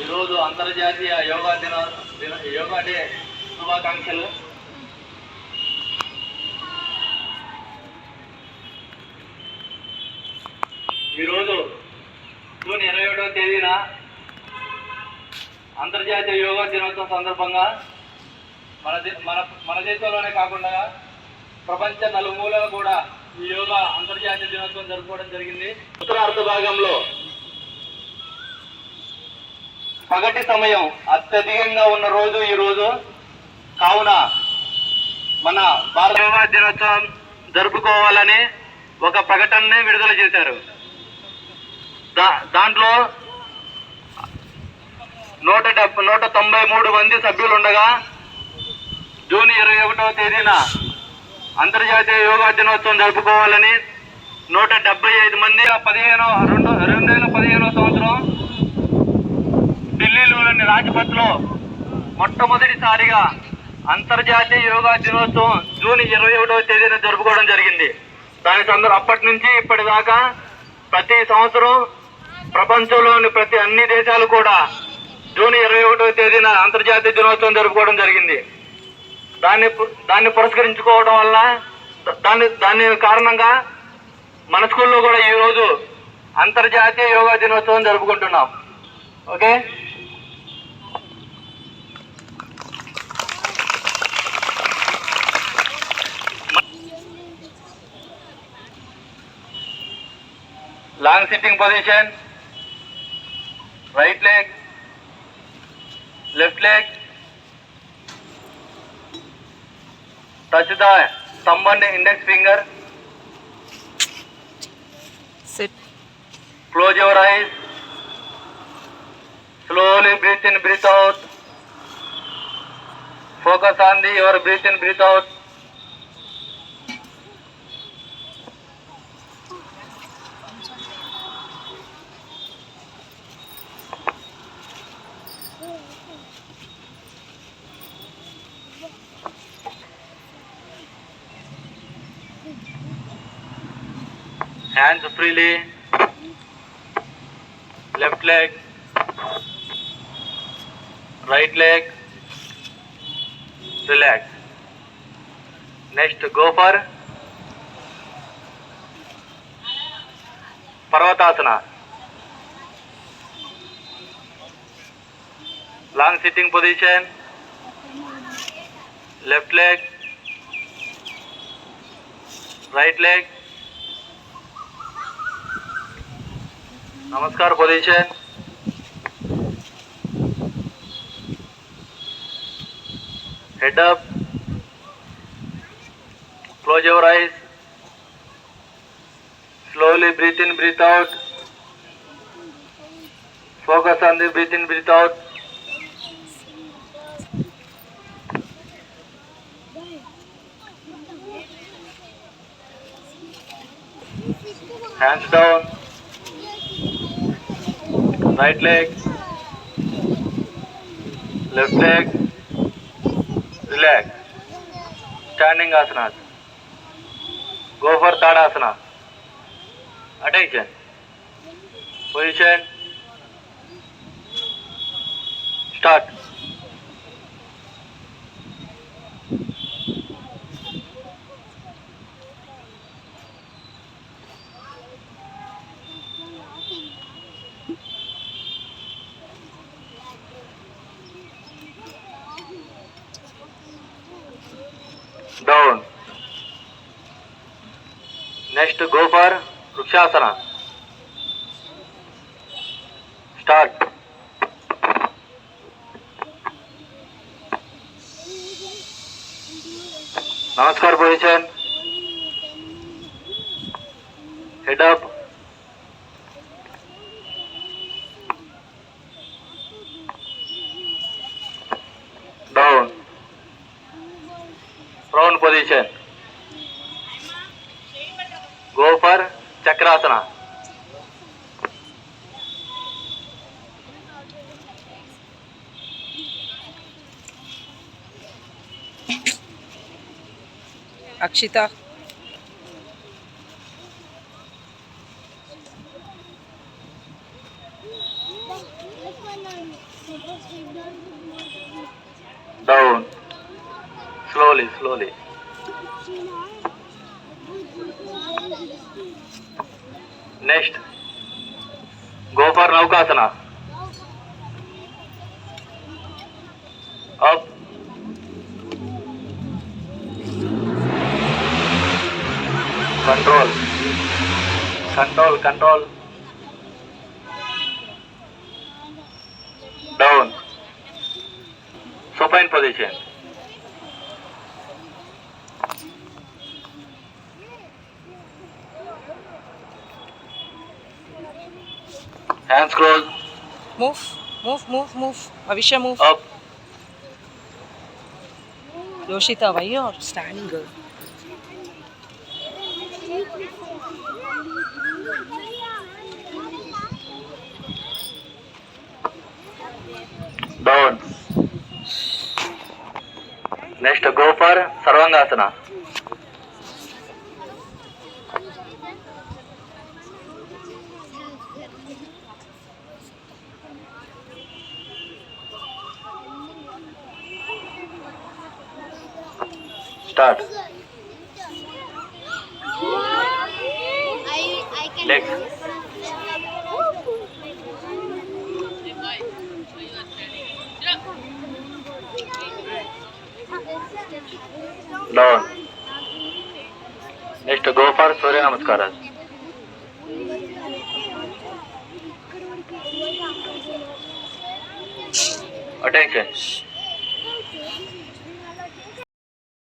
ఈరోజు అంతర్జాతీయ యోగా డే శుభాకాంక్షలు. ఈరోజు జూన్ 21వ తేదీన అంతర్జాతీయ యోగా దినోత్సవం సందర్భంగా మన దేశంలోనే కాకుండా ప్రపంచ నలుమూలలు కూడా ఈ యోగా అంతర్జాతీయ దినోత్సవం జరుపుకోవడం జరిగింది. ఉత్తరార్ధ భాగంలో పగటి సమయం అత్యధికంగా ఉన్న రోజు ఈ రోజు కావున మన భారత యోగా దినోత్సవం జరుపుకోవాలని ఒక ప్రకటనని విడుదల చేశారు. దాంట్లో 193 మంది సభ్యులు ఉండగా జూన్ 21వ తేదీన అంతర్జాతీయ యోగా దినోత్సవం జరుపుకోవాలని 175 మంది 2015వ సంవత్సరం ఢిల్లీలోని రాజ్పథ్లో మొట్టమొదటిసారిగా అంతర్జాతీయ యోగా దినోత్సవం జూన్ 21వ తేదీన జరుపుకోవడం జరిగింది. అప్పటి నుంచి ఇప్పటిదాకా ప్రతి సంవత్సరం ప్రపంచంలోని అన్ని దేశాలు కూడా జూన్ 21వ తేదీన అంతర్జాతీయ దినోత్సవం జరుపుకోవడం జరిగింది. దాన్ని పురస్కరించుకోవడం వల్ల దాని కారణంగా మన స్కూల్లో కూడా ఈరోజు అంతర్జాతీయ యోగా దినోత్సవం జరుపుకుంటున్నాం. Okay, long sitting position, right leg, left leg, touch the thumb and index finger, sit, close your eyes, slowly breathe in, breathe out, focus on your breathe in, breathe out. Hands freely, left leg, right leg, relax. Next, go for Parvatasana. Long sitting position, left leg, right leg, Namaskar position, head up, close your eyes, slowly breathe in, breathe out, focus on the breathe in, breathe out. Hands down, right leg, left leg, relax. Standing asanas. Go for Tadasana. Attention. Position. Start. Down. Next, go for Vrikshasana. Start. Namaskar position. Head up. Down. Round position. Go for Chakrasana. Akshita. Down. Slowly, slowly. Next. Go for Naukasana. Up. Control. Control, control. Down. Supine position. Hands closed. Move. Avisha, move. Up. Yoshita, why you are standing, girl? Down. Next, go for Sarvangasana. Start. I can Legs. Down. Next, go for Surya Namaskaras. Attention.